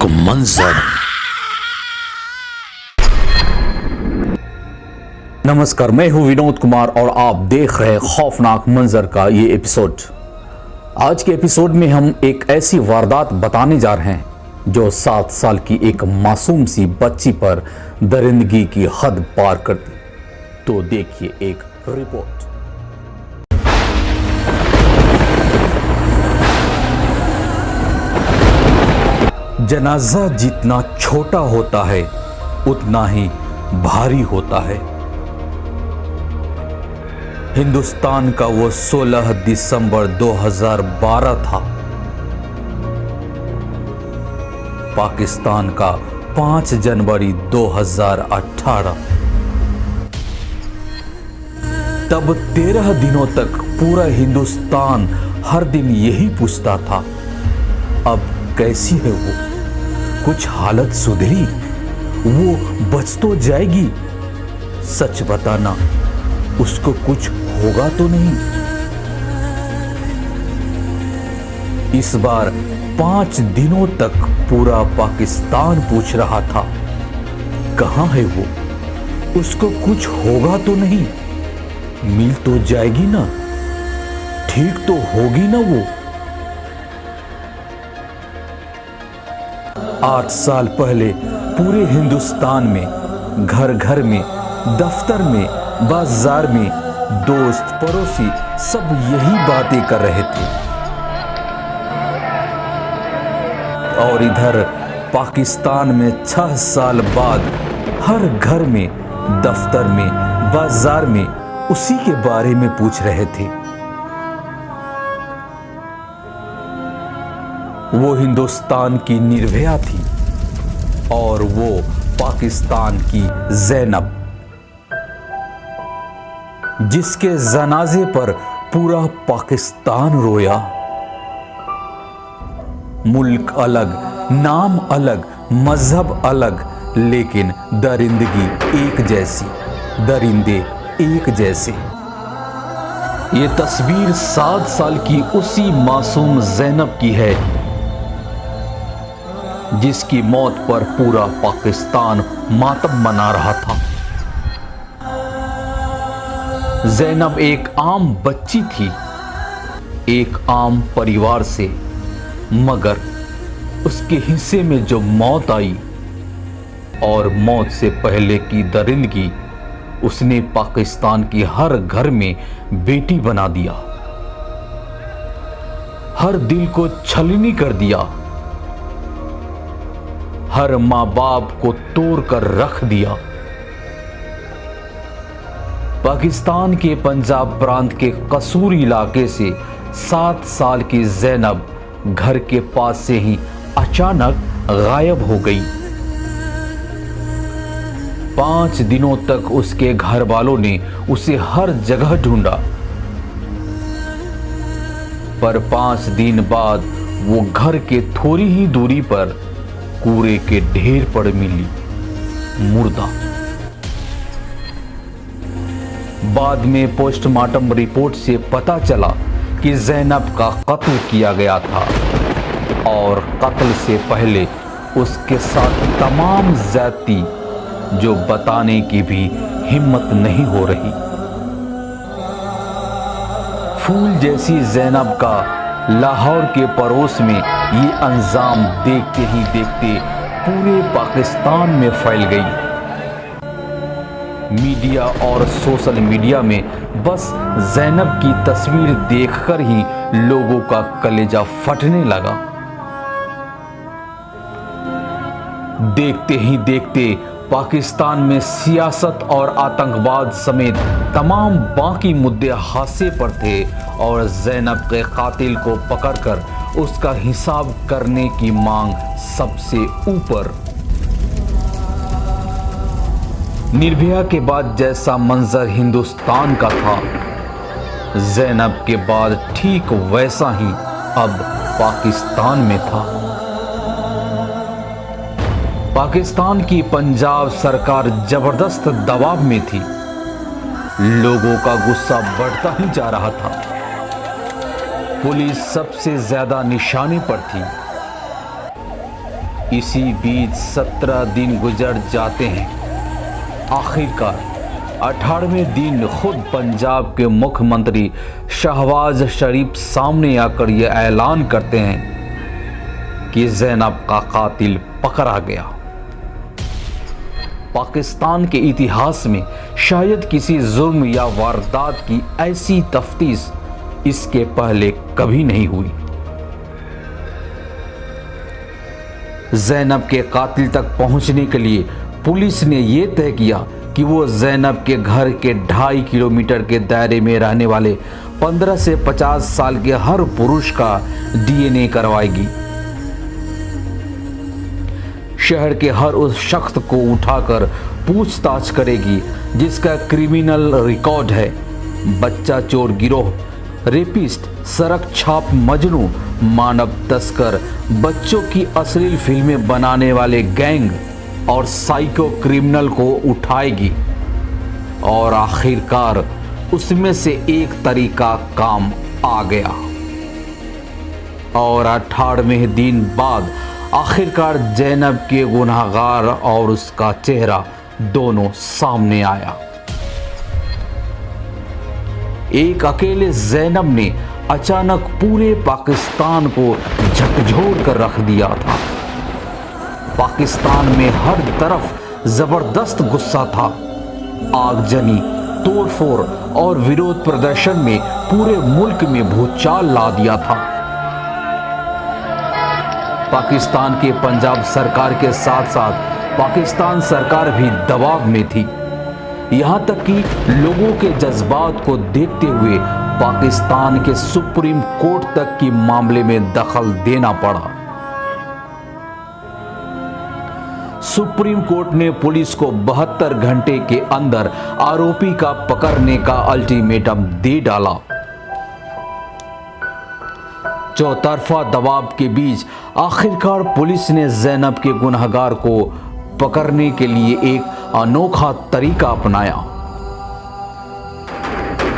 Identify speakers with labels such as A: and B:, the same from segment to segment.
A: खौफनाक मंजर। नमस्कार, मैं हूं विनोद कुमार और आप देख रहे हैं खौफनाक मंजर का ये एपिसोड। आज के एपिसोड में हम एक ऐसी वारदात बताने जा रहे हैं जो 7 साल की एक मासूम सी बच्ची पर दरिंदगी की हद पार कर दी। तो देखिए एक रिपोर्ट। जनाजा जितना छोटा होता है उतना ही भारी होता है। हिंदुस्तान का वो 16 दिसंबर 2012 था। पाकिस्तान का 5 जनवरी 2018। तब 13 दिनों तक पूरा हिंदुस्तान हर दिन यही पूछता था, अब कैसी है वो? कुछ हालत सुधरी? वो बच तो जाएगी? सच बताना, उसको कुछ होगा तो नहीं? इस बार 5 दिनों तक पूरा पाकिस्तान पूछ रहा था, कहां है वो? उसको कुछ होगा तो नहीं? मिल तो जाएगी ना? ठीक तो होगी ना वो? 8 साल पहले पूरे हिंदुस्तान में घर घर में, दफ्तर में, बाजार में दोस्त पड़ोसी सब यही बातें कर रहे थे। और इधर पाकिस्तान में 6 साल बाद हर घर में, दफ्तर में, बाजार में उसी के बारे में पूछ रहे थे। वो हिंदुस्तान की निर्भया थी और वो पाकिस्तान की ज़ैनब, जिसके जनाजे पर पूरा पाकिस्तान रोया। मुल्क अलग, नाम अलग, मजहब अलग, लेकिन दरिंदगी एक जैसी, दरिंदे एक जैसे। ये तस्वीर 7 साल की उसी मासूम ज़ैनब की है जिसकी मौत पर पूरा पाकिस्तान मातम मना रहा था। ज़ैनब एक आम बच्ची थी, एक आम परिवार से, मगर उसके हिस्से में जो मौत आई और मौत से पहले की दरिंदगी, उसने पाकिस्तान की हर घर में बेटी बना दिया, हर दिल को छलनी कर दिया, हर मां बाप को तोड़ कर रख दिया। पाकिस्तान के पंजाब प्रांत के कसूर इलाके से 7 साल की ज़ैनब घर के पास से ही अचानक गायब हो गई। 5 दिनों तक उसके घर वालों ने उसे हर जगह ढूंढा, पर 5 दिन बाद वो घर के थोड़ी ही दूरी पर कूड़े के ढेर पर मिली, मुर्दा। बाद में पोस्टमार्टम रिपोर्ट से पता चला कि ज़ैनब का कत्ल किया गया था और कत्ल से पहले उसके साथ तमाम ज़्यादती जो बताने की भी हिम्मत नहीं हो रही। फूल जैसी ज़ैनब का लाहौर के पड़ोस में ये अंजाम देखते ही देखते पूरे पाकिस्तान में फैल गई। मीडिया और सोशल मीडिया में बस ज़ैनब की तस्वीर देखकर ही लोगों का कलेजा फटने लगा। देखते ही देखते पाकिस्तान में सियासत और आतंकवाद समेत तमाम बाकी मुद्दे हाशिए पर थे और ज़ैनब के कातिल को पकड़कर उसका हिसाब करने की मांग सबसे ऊपर। निर्भया के बाद जैसा मंजर हिंदुस्तान का था, ज़ैनब के बाद ठीक वैसा ही अब पाकिस्तान में था। पाकिस्तान की पंजाब सरकार जबरदस्त दबाव में थी। लोगों का गुस्सा बढ़ता ही जा रहा था। पुलिस सबसे ज्यादा निशाने पर थी। इसी बीच 17 दिन गुजर जाते हैं। आखिरकार 18वें दिन खुद पंजाब के मुख्यमंत्री शहबाज शरीफ सामने आकर यह ऐलान करते हैं कि ज़ैनब का कातिल पकड़ा गया। पाकिस्तान के इतिहास में शायद किसी जुर्म या वारदात की ऐसी तफ्तीश इसके पहले कभी नहीं हुई। ज़ैनब के कातिल तक पहुंचने के लिए पुलिस ने यह तय किया कि वो ज़ैनब के घर के 2.5 किलोमीटर के दायरे में रहने वाले 15 से 50 साल के हर पुरुष का डीएनए करवाएगी। शहर के हर उस शख्स को उठाकर पूछताछ करेगी जिसका क्रिमिनल रिकॉर्ड है। बच्चा चोर गिरोह, रेपिस्ट, सड़क छाप मजनू, मानव तस्कर, बच्चों की अश्लील फिल्में बनाने वाले गैंग और साइको क्रिमिनल को उठाएगी और आखिरकार उसमें से एक तरीका काम आ गया। और 18वें दिन बाद आखिरकार ज़ैनब के गुनहगार और उसका चेहरा दोनों सामने आया। एक अकेले ज़ैनब ने अचानक पूरे पाकिस्तान को झकझोर कर रख दिया था। पाकिस्तान में हर तरफ जबरदस्त गुस्सा था। आगजनी, तोड़फोड़ और विरोध प्रदर्शन में पूरे मुल्क में भूचाल ला दिया था। पाकिस्तान के पंजाब सरकार के साथ साथ पाकिस्तान सरकार भी दबाव में थी। यहां तक कि लोगों के जज्बात को देखते हुए पाकिस्तान के सुप्रीम कोर्ट तक की मामले में दखल देना पड़ा। सुप्रीम कोर्ट ने पुलिस को 72 घंटे के अंदर आरोपी का पकड़ने का अल्टीमेटम दे डाला। चौतरफा दबाव के बीच आखिरकार पुलिस ने ज़ैनब के गुनहगार को पकड़ने के लिए एक अनोखा तरीका अपनाया।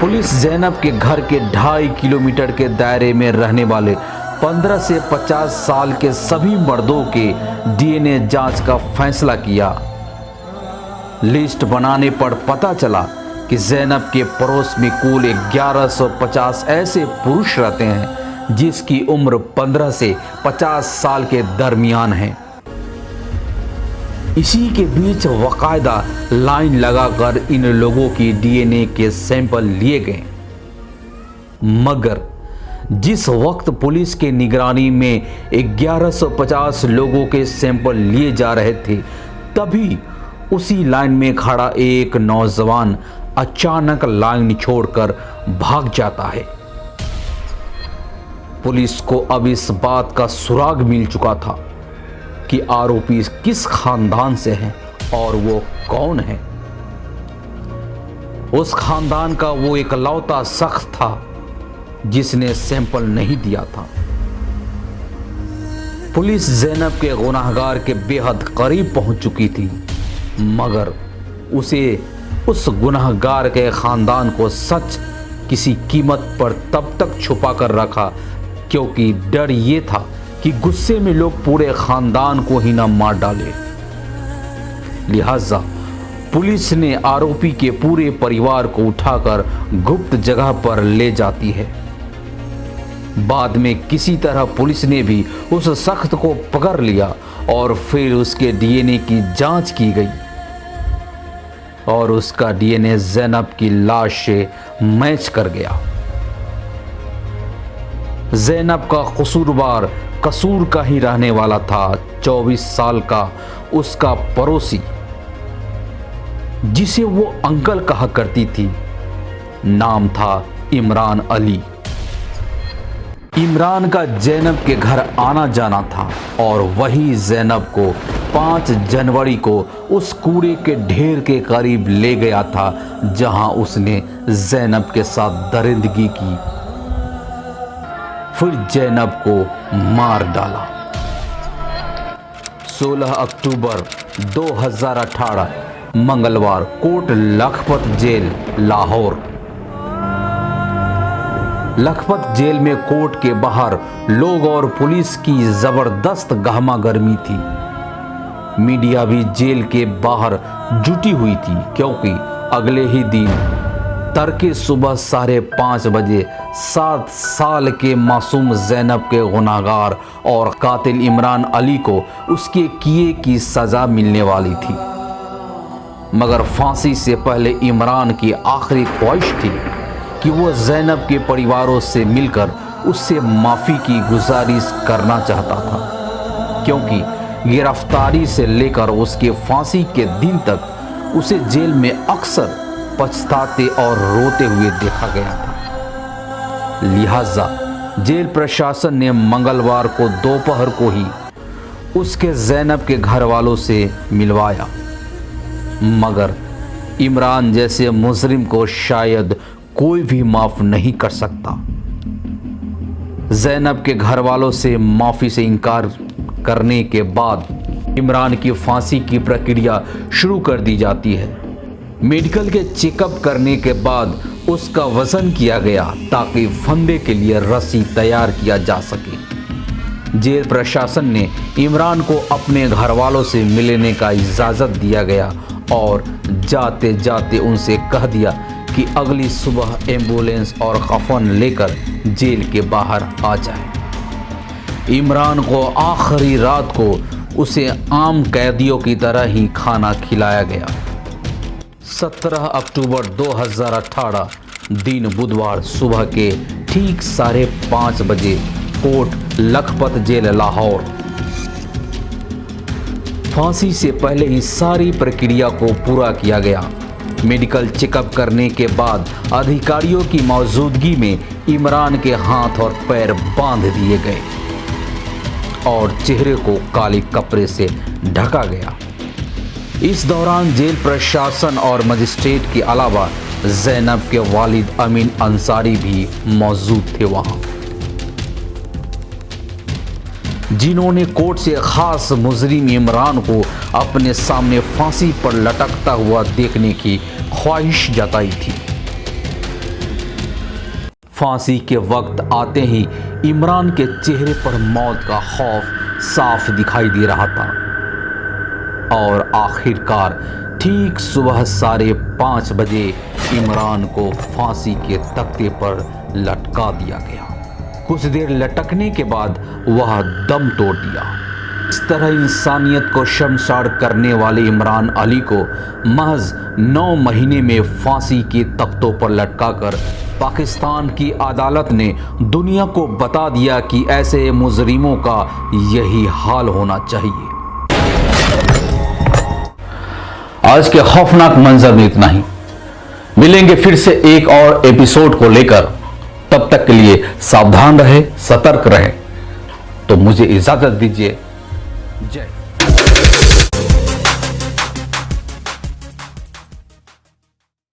A: पुलिस ज़ैनब के घर के 2.5 किलोमीटर के दायरे में रहने वाले 15 से 50 साल के सभी मर्दों के डीएनए जांच का फैसला किया। लिस्ट बनाने पर पता चला कि ज़ैनब के पड़ोस में कुल 1150 ऐसे पुरुष रहते हैं जिसकी उम्र 15 से 50 साल के दरमियान है। इसी के बीच बाकायदा लाइन लगाकर इन लोगों की डीएनए के सैंपल लिए गए। मगर जिस वक्त पुलिस के निगरानी में 1150 लोगों के सैंपल लिए जा रहे थे, तभी उसी लाइन में खड़ा एक नौजवान अचानक लाइन छोड़कर भाग जाता है। पुलिस को अब इस बात का सुराग मिल चुका था कि आरोपी किस खानदान से है और वो कौन है। उस खानदान का वो इकलौता शख्स था जिसने सैंपल नहीं दिया था। पुलिस ज़ैनब के गुनहगार के बेहद करीब पहुंच चुकी थी, मगर उसे उस गुनहगार के खानदान को सच किसी कीमत पर तब तक छुपा कर रखा क्योंकि डर ये था कि गुस्से में लोग पूरे खानदान को ही न मार डाले। लिहाजा पुलिस ने आरोपी के पूरे परिवार को उठाकर गुप्त जगह पर ले जाती है। बाद में किसी तरह पुलिस ने भी उस शख्स को पकड़ लिया और फिर उसके डीएनए की जांच की गई और उसका डीएनए ज़ैनब की लाश से मैच कर गया। ज़ैनब का कसूरवार कसूर का ही रहने वाला था। 24 साल का उसका पड़ोसी, जिसे वो अंकल कहा करती थी, नाम था इमरान अली। इमरान का ज़ैनब के घर आना जाना था और वही ज़ैनब को 5 जनवरी को उस कूड़े के ढेर के करीब ले गया था जहां उसने ज़ैनब के साथ दरिंदगी की, फिर ज़ैनब को मार डाला। 16 अक्टूबर 2018 मंगलवार, कोट लखपत जेल, लाहौर। लखपत जेल में कोर्ट के बाहर लोग और पुलिस की जबरदस्त गहमा गर्मी थी। मीडिया भी जेल के बाहर जुटी हुई थी, क्योंकि अगले ही दिन तड़के सुबह 5:30 बजे 7 साल के मासूम ज़ैनब के गुनाहगार और कातिल इमरान अली को उसके किए की सज़ा मिलने वाली थी। मगर फांसी से पहले इमरान की आखिरी ख्वाहिश थी कि वो ज़ैनब के परिवारों से मिलकर उससे माफ़ी की गुजारिश करना चाहता था, क्योंकि गिरफ्तारी से लेकर उसके फांसी के दिन तक उसे जेल में अक्सर पछताते और रोते हुए देखा गया था। लिहाजा जेल प्रशासन ने मंगलवार को दोपहर को ही उसके ज़ैनब के घर वालों से मिलवाया। मगर इमरान जैसे मुजरिम को शायद कोई भी माफ नहीं कर सकता। ज़ैनब के घर वालों से माफ़ी से इनकार करने के बाद इमरान की फांसी की प्रक्रिया शुरू कर दी जाती है। मेडिकल के चेकअप करने के बाद उसका वजन किया गया ताकि फंदे के लिए रस्सी तैयार किया जा सके। जेल प्रशासन ने इमरान को अपने घर वालों से मिलने का इजाज़त दिया गया और जाते जाते उनसे कह दिया कि अगली सुबह एम्बुलेंस और कफन लेकर जेल के बाहर आ जाए। इमरान को आखिरी रात को उसे आम कैदियों की तरह ही खाना खिलाया गया। 17 अक्टूबर 2018 दिन बुधवार सुबह के ठीक 5:30 बजे कोट लखपत जेल लाहौर। फांसी से पहले ही सारी प्रक्रिया को पूरा किया गया। मेडिकल चेकअप करने के बाद अधिकारियों की मौजूदगी में इमरान के हाथ और पैर बांध दिए गए और चेहरे को काले कपड़े से ढका गया। इस दौरान जेल प्रशासन और मजिस्ट्रेट के अलावा ज़ैनब के वालिद अमीन अंसारी भी मौजूद थे वहां, जिन्होंने कोर्ट से खास मुजरिम इमरान को अपने सामने फांसी पर लटकता हुआ देखने की ख्वाहिश जताई थी। फांसी के वक्त आते ही इमरान के चेहरे पर मौत का खौफ साफ दिखाई दे रहा था और आखिरकार ठीक सुबह 5:30 बजे इमरान को फांसी के तख्ते पर लटका दिया गया। कुछ देर लटकने के बाद वह दम तोड़ दिया। इस तरह इंसानियत को शर्मसार करने वाले इमरान अली को महज 9 महीने में फांसी के तख्तों पर लटकाकर पाकिस्तान की अदालत ने दुनिया को बता दिया कि ऐसे मुजरिमों का यही हाल होना चाहिए। आज के खौफनाक मंजर में इतना ही। मिलेंगे फिर से एक और एपिसोड को लेकर। तब तक के लिए सावधान रहे, सतर्क रहे। तो मुझे इजाजत दीजिए। जय।